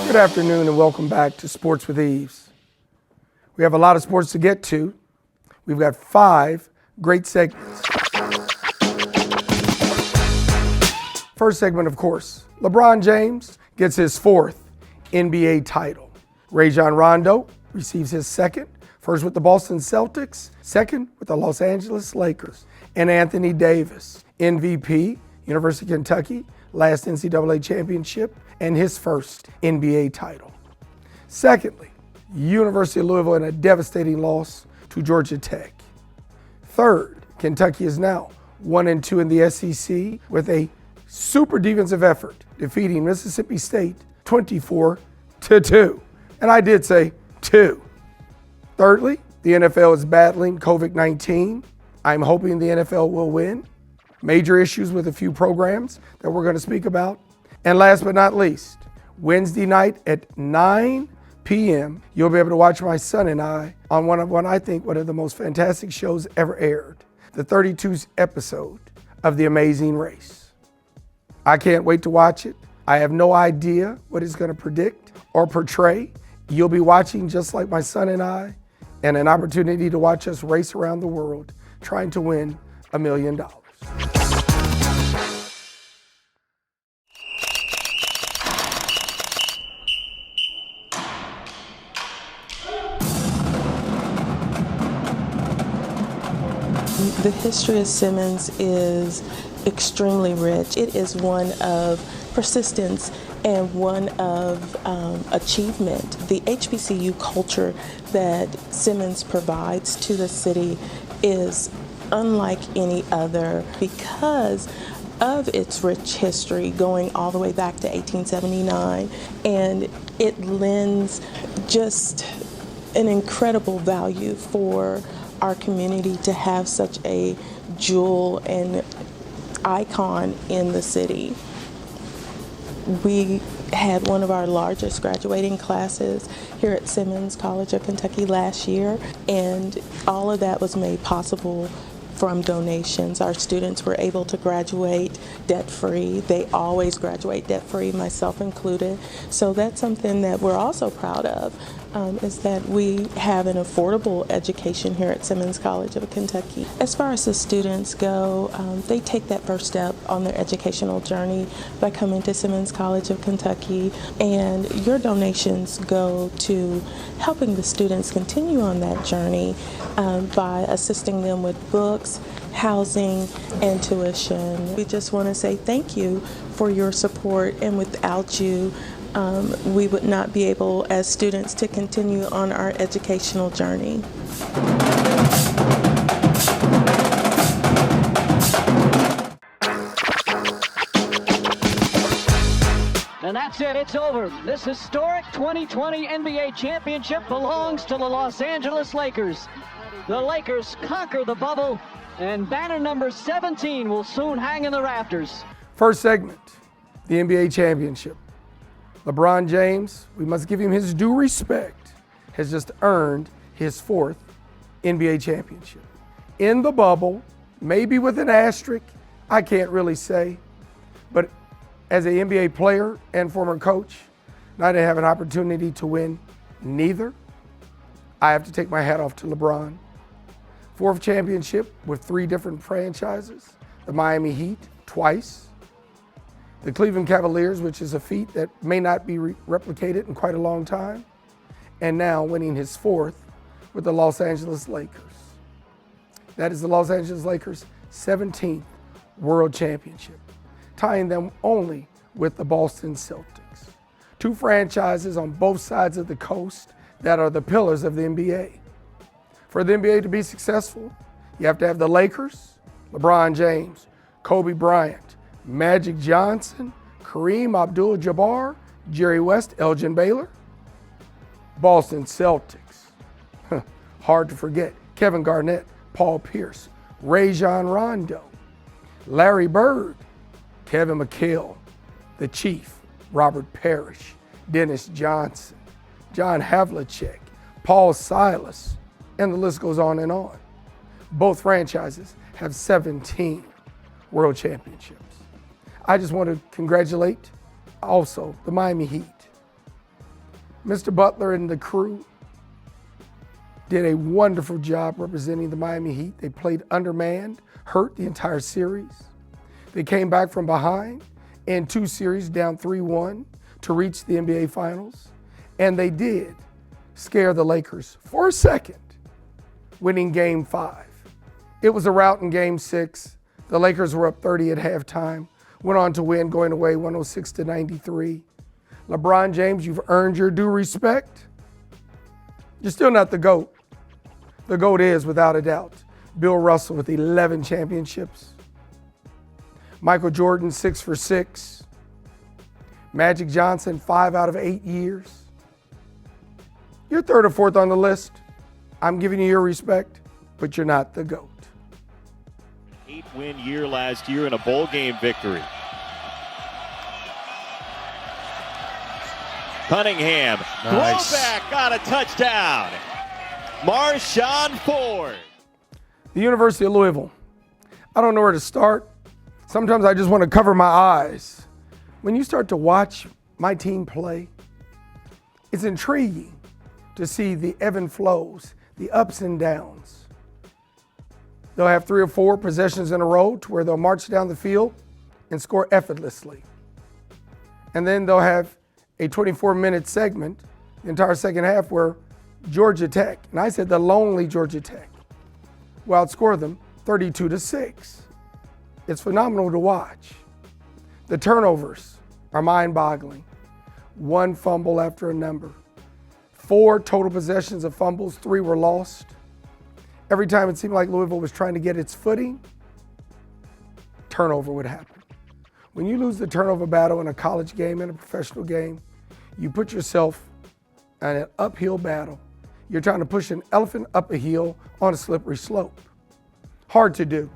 Good afternoon and welcome back to Sports with Eaves. We have a lot of sports to get to. We've got 5 great segments. First segment, of course, LeBron James gets his 4th NBA title. Rajon Rondo receives his 2nd, first with the Boston Celtics, 2nd with the Los Angeles Lakers. And Anthony Davis, MVP, University of Kentucky, last NCAA championship, and his first NBA title. Secondly, University of Louisville in a devastating loss to Georgia Tech. Third, Kentucky is now 1-2 in the SEC with a super defensive effort, defeating Mississippi State 24-2. And I did say 2. Thirdly, the NFL is battling COVID-19. I'm hoping the NFL will win. Major issues with a few programs that we're going to speak about. And last but not least, Wednesday night at 9 p.m., you'll be able to watch my son and I on one of the most fantastic shows ever aired, the 32th episode of The Amazing Race. I can't wait to watch it. I have no idea what it's going to predict or portray. You'll be watching just like my son and I, and an opportunity to watch us race around the world trying to win $1 million. The history of Simmons is extremely rich. It is one of persistence and one of achievement. The HBCU culture that Simmons provides to the city is unlike any other because of its rich history going all the way back to 1879, and it lends just an incredible value for our community to have such a jewel and icon in the city. We had one of our largest graduating classes here at Simmons College of Kentucky last year, and all of that was made possible from donations. Our students were able to graduate debt-free. They always graduate debt-free, myself included. So that's something that we're also proud of, is that we have an affordable education here at Simmons College of Kentucky. As far as the students go, they take that first step on their educational journey by coming to Simmons College of Kentucky, and your donations go to helping the students continue on that journey by assisting them with books, housing, and tuition. We just want to say thank you for your support, and without you, we would not be able as students to continue on our educational journey. And that's it, it's over. This historic 2020 NBA championship belongs to the Los Angeles Lakers. The Lakers conquer the bubble, and banner number 17 will soon hang in the rafters. First segment, the NBA championship. LeBron James, we must give him his due respect, has just earned his 4th NBA championship. In the bubble, maybe with an asterisk, I can't really say, but as an NBA player and former coach, I didn't have an opportunity to win neither. I have to take my hat off to LeBron. 4th championship with 3 different franchises, the Miami Heat twice, the Cleveland Cavaliers, which is a feat that may not be replicated in quite a long time, and now winning his 4th with the Los Angeles Lakers. That is the Los Angeles Lakers' 17th World Championship, tying them only with the Boston Celtics. 2 franchises on both sides of the coast that are the pillars of the NBA. For the NBA to be successful, you have to have the Lakers, LeBron James, Kobe Bryant, Magic Johnson, Kareem Abdul-Jabbar, Jerry West, Elgin Baylor. Boston Celtics, hard to forget, Kevin Garnett, Paul Pierce, Rajon Rondo, Larry Bird, Kevin McHale, the Chief, Robert Parrish, Dennis Johnson, John Havlicek, Paul Silas, and the list goes on and on. Both franchises have 17 world championships. I just want to congratulate also the Miami Heat. Mr. Butler and the crew did a wonderful job representing the Miami Heat. They played undermanned, hurt the entire series. They came back from behind in 2 series, down 3-1 to reach the NBA Finals. And they did scare the Lakers for a second, winning Game 5. It was a rout in Game 6. The Lakers were up 30 at halftime, went on to win, going away 106-93. LeBron James, you've earned your due respect. You're still not the GOAT. The GOAT is, without a doubt, Bill Russell with 11 championships. Michael Jordan, 6 for 6. Magic Johnson, 5 out of 8 years. You're 3rd or 4th on the list. I'm giving you your respect, but you're not the GOAT. 8-win year last year and a bowl game victory. Cunningham, Nice. throwback, got a touchdown. Marshawn Ford. The University of Louisville. I don't know where to start. Sometimes I just want to cover my eyes. When you start to watch my team play, it's intriguing to see the ebb and flows, the ups and downs. They'll have 3 or 4 possessions in a row to where they'll march down the field and score effortlessly. And then they'll have a 24-minute segment, the entire second half, where Georgia Tech, and I said the lonely Georgia Tech, will outscore them 32-6. It's phenomenal to watch. The turnovers are mind-boggling. 1 fumble after a number. 4 total possessions of fumbles, 3 were lost. Every time it seemed like Louisville was trying to get its footing, turnover would happen. When you lose the turnover battle in a college game, in a professional game, you put yourself in an uphill battle. You're trying to push an elephant up a hill on a slippery slope. Hard to do.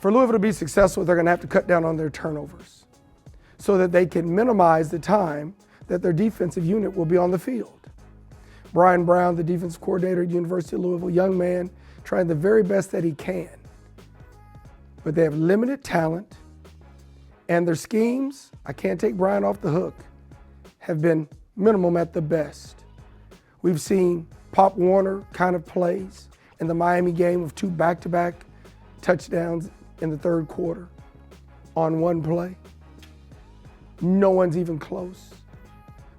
For Louisville to be successful, they're going to have to cut down on their turnovers so that they can minimize the time that their defensive unit will be on the field. Brian Brown, the defensive coordinator at University of Louisville, young man, trying the very best that he can. But they have limited talent, and their schemes, I can't take Brian off the hook, have been minimum at the best. We've seen Pop Warner kind of plays in the Miami game of 2 back-to-back touchdowns in the 3rd quarter on 1 play. No one's even close.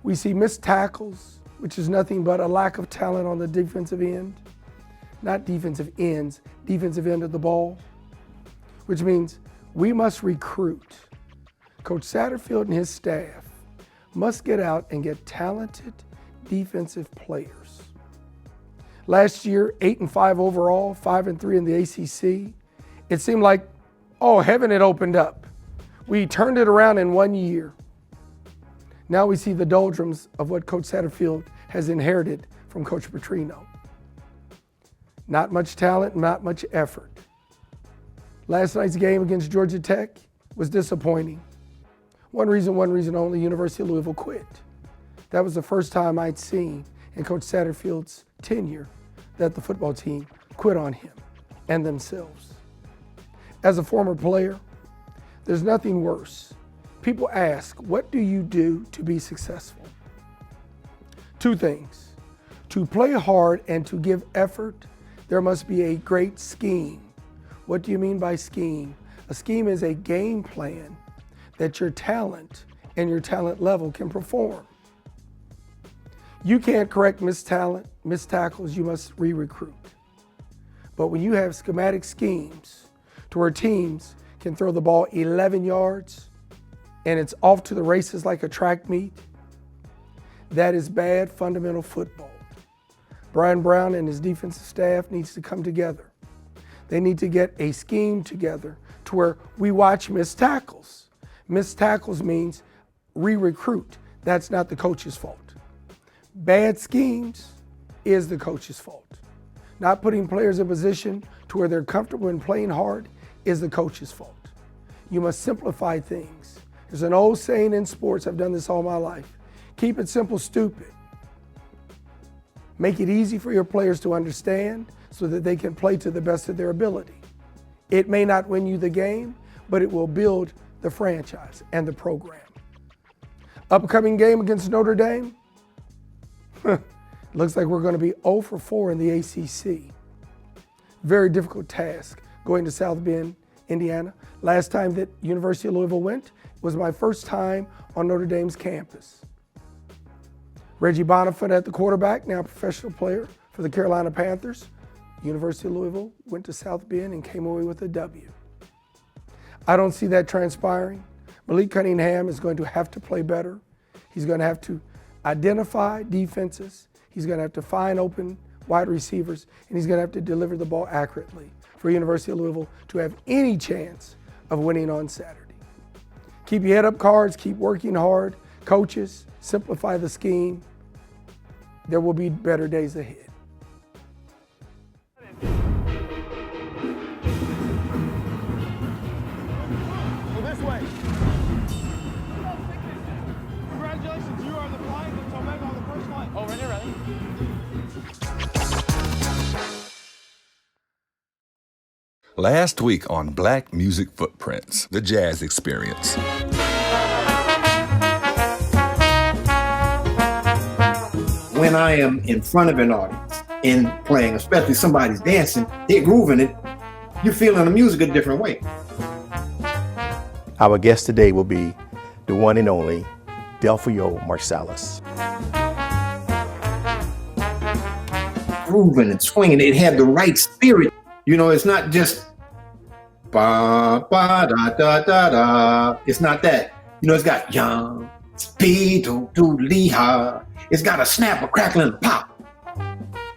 We see missed tackles, which is nothing but a lack of talent on the defensive end. Not defensive ends, defensive end of the ball, which means we must recruit. Coach Satterfield and his staff must get out and get talented defensive players. Last year, 8-5 overall, 5-3 in the ACC. It seemed like, heaven had opened up. We turned it around in 1 year. Now we see the doldrums of what Coach Satterfield has inherited from Coach Petrino. Not much talent, not much effort. Last night's game against Georgia Tech was disappointing. One reason only, University of Louisville quit. That was the first time I'd seen in Coach Satterfield's tenure that the football team quit on him and themselves. As a former player, there's nothing worse. People ask, what do you do to be successful? 2 things. To play hard and to give effort, there must be a great scheme. What do you mean by scheme? A scheme is a game plan that your talent and your talent level can perform. You can't correct missed tackles, you must re-recruit. But when you have schematic schemes to where teams can throw the ball 11 yards and it's off to the races like a track meet, that is bad fundamental football. Brian Brown and his defensive staff needs to come together. They need to get a scheme together to where we watch missed tackles. Missed tackles means re-recruit. That's not the coach's fault. Bad schemes is the coach's fault. Not putting players in position to where they're comfortable in playing hard is the coach's fault. You must simplify things. There's an old saying in sports, I've done this all my life. Keep it simple, stupid. Make it easy for your players to understand so that they can play to the best of their ability. It may not win you the game, but it will build the franchise and the program. Upcoming game against Notre Dame, Looks like we're going to be 0 for 4 in the ACC. Very difficult task going to South Bend, Indiana. Last time that University of Louisville went was my first time on Notre Dame's campus. Reggie Bonifant at the quarterback, now a professional player for the Carolina Panthers. University of Louisville went to South Bend and came away with a W. I don't see that transpiring. Malik Cunningham is going to have to play better. He's going to have to identify defenses. He's going to have to find open wide receivers, and he's going to have to deliver the ball accurately for University of Louisville to have any chance of winning on Saturday. Keep your head up, Cards. Keep working hard. Coaches, simplify the scheme. There will be better days ahead. Well, this way. Congratulations, you are the flying Omega on the first flight. Oh, ready, ready. Last week on Black Music Footprints, the Jazz Experience. When I am in front of an audience and playing, especially somebody's dancing, they're grooving it, you're feeling the music a different way. Our guest today will be the one and only Delphio Marsalis. Grooving and swinging, it had the right spirit. You know, it's not just ba ba da da da da. It's not that. You know, it's got young speed do do liha. It's got a snap, a crackle, and a pop.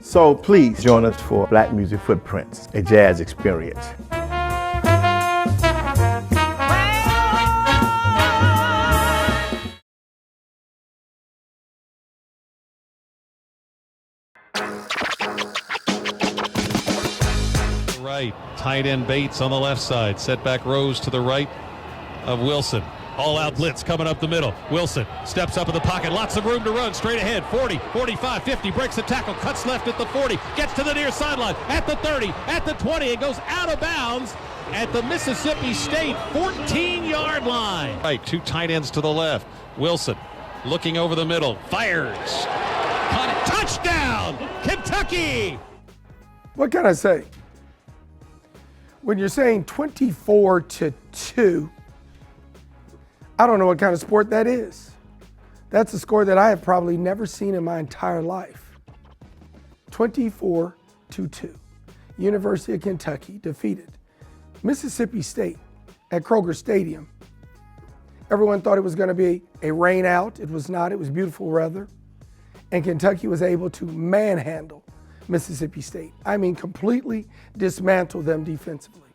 So please join us for Black Music Footprints, a jazz experience. Right, tight end Bates on the left side, setback Rose to the right of Wilson. All out blitz coming up the middle. Wilson steps up in the pocket, lots of room to run, straight ahead, 40, 45, 50, breaks the tackle, cuts left at the 40, gets to the near sideline, at the 30, at the 20, and goes out of bounds at the Mississippi State 14-yard line. Right, two tight ends to the left. Wilson looking over the middle, fires. Caught it, touchdown, Kentucky! What can I say? When you're saying 24-2, I don't know what kind of sport that is. That's a score that I have probably never seen in my entire life. 24-2. University of Kentucky defeated Mississippi State at Kroger Stadium. Everyone thought it was going to be a rain out. It was not. It was beautiful weather. And Kentucky was able to manhandle Mississippi State. I mean, completely dismantle them defensively.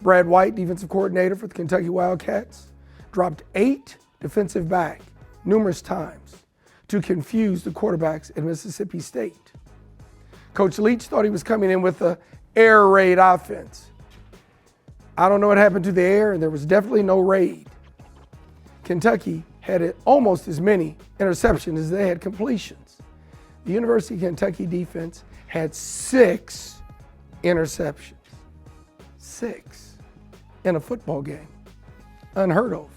Brad White, defensive coordinator for the Kentucky Wildcats, dropped 8 defensive back numerous times to confuse the quarterbacks at Mississippi State. Coach Leach thought he was coming in with an air raid offense. I don't know what happened to the air, and there was definitely no raid. Kentucky had almost as many interceptions as they had completions. The University of Kentucky defense had 6 interceptions. 6 in a football game. Unheard of.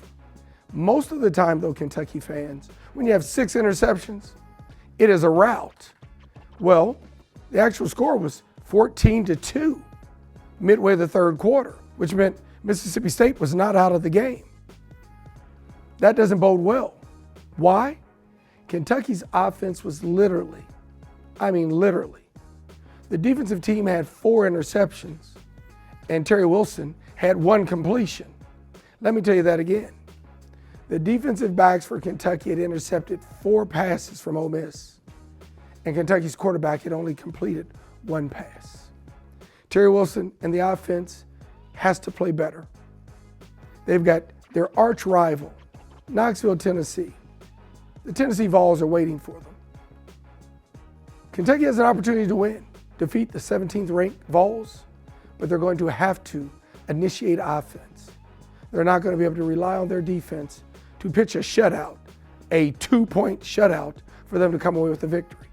Most of the time, though, Kentucky fans, when you have 6 interceptions, it is a rout. Well, the actual score was 14-2 midway the third quarter, which meant Mississippi State was not out of the game. That doesn't bode well. Why? Kentucky's offense was literally, the defensive team had 4 interceptions, and Terry Wilson had 1 completion. Let me tell you that again. The defensive backs for Kentucky had intercepted 4 passes from Ole Miss, and Kentucky's quarterback had only completed 1 pass. Terry Wilson and the offense has to play better. They've got their arch rival, Knoxville, Tennessee. The Tennessee Vols are waiting for them. Kentucky has an opportunity to win, defeat the 17th ranked Vols, but they're going to have to initiate offense. They're not going to be able to rely on their defense to pitch a shutout, a 2-point shutout for them to come away with the victory.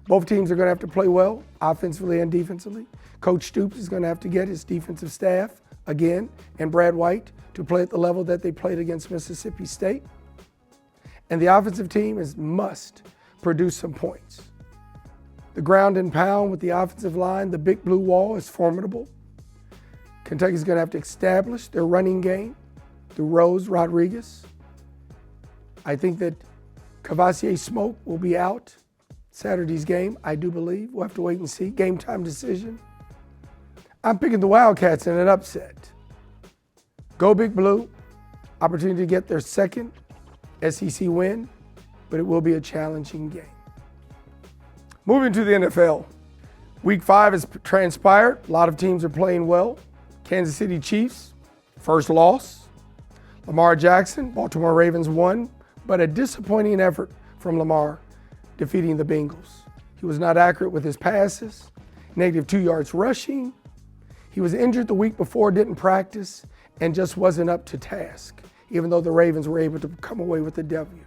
Both teams are going to have to play well, offensively and defensively. Coach Stoops is going to have to get his defensive staff, again, and Brad White to play at the level that they played against Mississippi State. And the offensive team must produce some points. The ground and pound with the offensive line, the big blue wall is formidable. Kentucky's going to have to establish their running game through Rose Rodriguez. I think that Cavassier Smoke will be out Saturday's game, I do believe. We'll have to wait and see. Game time decision. I'm picking the Wildcats in an upset. Go Big Blue. Opportunity to get their second SEC win, but it will be a challenging game. Moving to the NFL. Week 5 has transpired. A lot of teams are playing well. Kansas City Chiefs, first loss. Lamar Jackson, Baltimore Ravens won, but a disappointing effort from Lamar defeating the Bengals. He was not accurate with his passes, -2 yards rushing. He was injured the week before, didn't practice, and just wasn't up to task, even though the Ravens were able to come away with the W.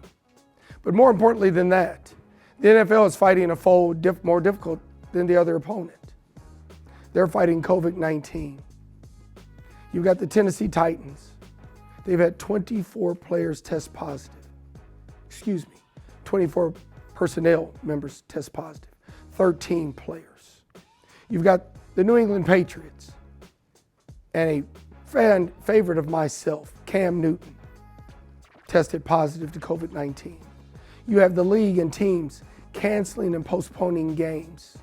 But more importantly than that, the NFL is fighting a foe more difficult than the other opponent. They're fighting COVID-19. You've got the Tennessee Titans. They've had 24 players test positive. 24 personnel members test positive. 13 players. You've got the New England Patriots and a fan favorite of myself, Cam Newton, tested positive to COVID-19. You have the league and teams canceling and postponing games.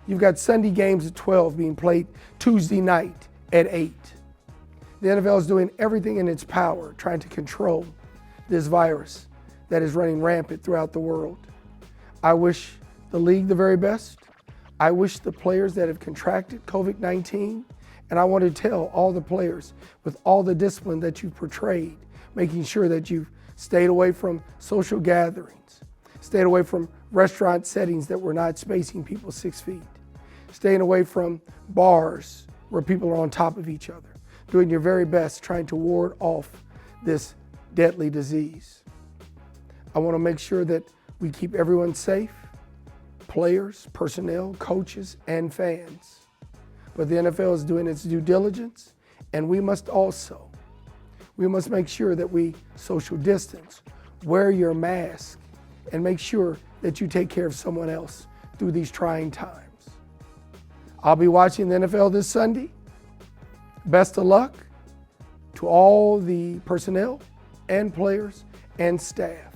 You've got Sunday games at 12 being played Tuesday night at 8. The NFL is doing everything in its power trying to control this virus that is running rampant throughout the world. I wish the league the very best. I wish the players that have contracted COVID-19, and I want to tell all the players with all the discipline that you've portrayed, making sure that you've stayed away from social gatherings, stayed away from restaurant settings that were not spacing people 6 feet, staying away from bars where people are on top of each other, doing your very best trying to ward off this deadly disease. I want to make sure that we keep everyone safe, players, personnel, coaches, and fans. But the NFL is doing its due diligence, and we must make sure that we social distance, wear your mask, and make sure that you take care of someone else through these trying times. I'll be watching the NFL this Sunday. Best of luck to all the personnel and players and staff.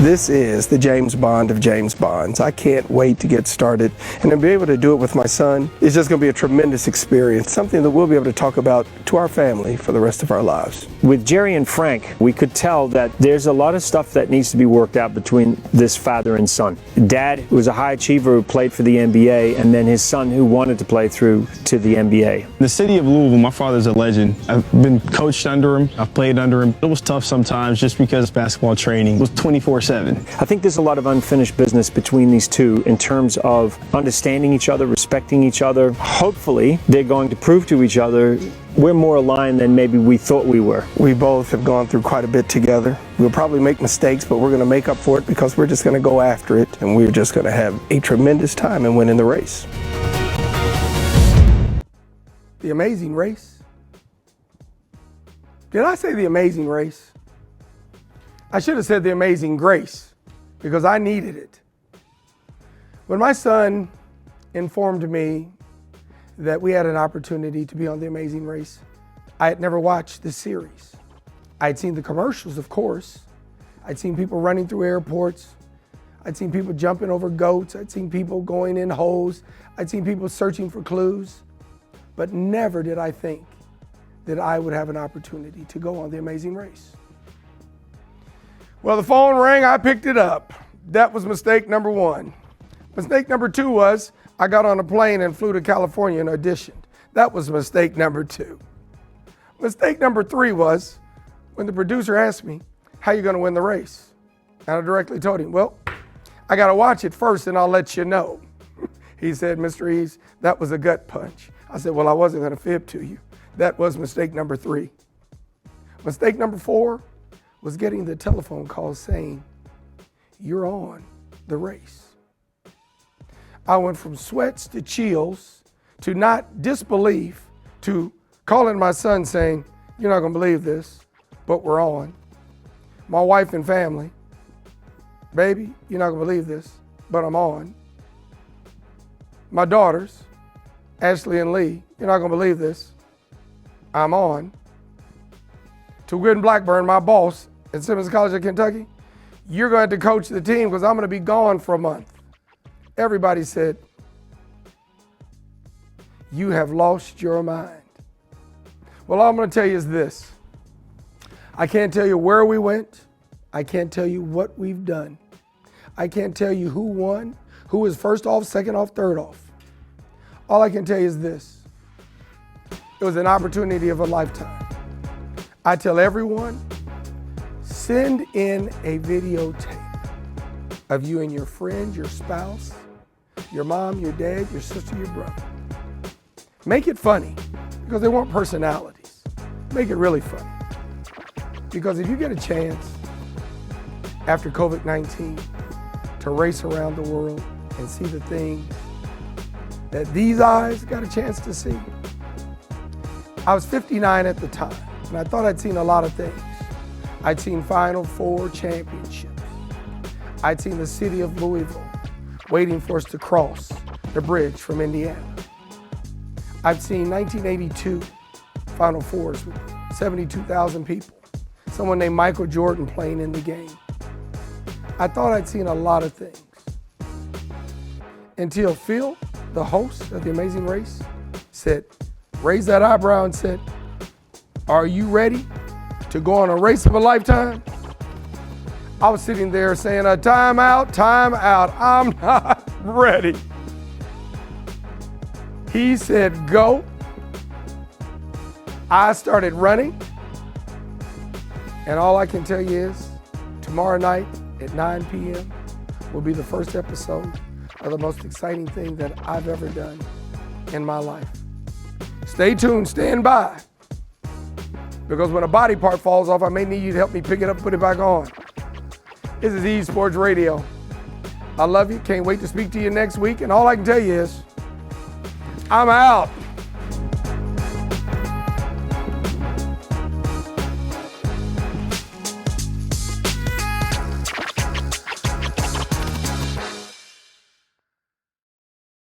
This is the James Bond of James Bonds. I can't wait to get started, and to be able to do it with my son is just going to be a tremendous experience, something that we'll be able to talk about to our family for the rest of our lives. With Jerry and Frank, we could tell that there's a lot of stuff that needs to be worked out between this father and son. Dad was a high achiever who played for the NBA, and then his son who wanted to play through to the NBA. The city of Louisville, my father's a legend. I've been coached under him. I've played under him. It was tough sometimes just because basketball training was 24/7. I think there's a lot of unfinished business between these two in terms of understanding each other, respecting each other. Hopefully, they're going to prove to each other we're more aligned than maybe we thought we were. We both have gone through quite a bit together. We'll probably make mistakes, but we're going to make up for it because we're just going to go after it, and we're just going to have a tremendous time and win in the race. The Amazing Race? Did I say The Amazing Race? I should have said The Amazing Grace, because I needed it. When my son informed me that we had an opportunity to be on The Amazing Race, I had never watched the series. I had seen the commercials, of course. I'd seen people running through airports. I'd seen people jumping over goats. I'd seen people going in holes. I'd seen people searching for clues. But never did I think that I would have an opportunity to go on The Amazing Race. Well, the phone rang, I picked it up. That was mistake number 1. Mistake number 2 was I got on a plane and flew to California and auditioned. That was mistake number 2. Mistake number 3 was when the producer asked me, how you gonna win the race? And I directly told him, well, I gotta watch it first and I'll let you know. He said, Mr. Eaves, that was a gut punch. I said, well, I wasn't gonna fib to you. That was mistake number 3. Mistake number 4 was getting the telephone call saying, you're on the race. I went from sweats to chills to not disbelief to calling my son saying, you're not gonna believe this, but we're on. My wife and family, baby, you're not gonna believe this, but I'm on. My daughters, Ashley and Lee, you're not gonna believe this, I'm on. To Gwen Blackburn, my boss at Simmons College of Kentucky, you're going to have to coach the team because I'm going to be gone for a month. Everybody said, you have lost your mind. Well, all I'm going to tell you is this. I can't tell you where we went. I can't tell you what we've done. I can't tell you who won, who was first off, second off, third off. All I can tell you is this. It was an opportunity of a lifetime. I tell everyone, send in a videotape of you and your friend, your spouse, your mom, your dad, your sister, your brother. Make it funny, because they want personalities. Make it really funny. Because if you get a chance after COVID-19 to race around the world and see the things that these eyes got a chance to see. I was 59 at the time. And I thought I'd seen a lot of things. I'd seen Final Four championships. I'd seen the city of Louisville waiting for us to cross the bridge from Indiana. I'd seen 1982 Final Fours with 72,000 people. Someone named Michael Jordan playing in the game. I thought I'd seen a lot of things. Until Phil, the host of The Amazing Race, said, raised that eyebrow and said, are you ready to go on a race of a lifetime? I was sitting there saying, time out, I'm not ready. He said, go. I started running. And all I can tell you is, tomorrow night at 9 p.m. will be the first episode of the most exciting thing that I've ever done in my life. Stay tuned, stand by. Because when a body part falls off, I may need you to help me pick it up and put it back on. This is Eaves Sports Radio. I love you, can't wait to speak to you next week, and all I can tell you is, I'm out.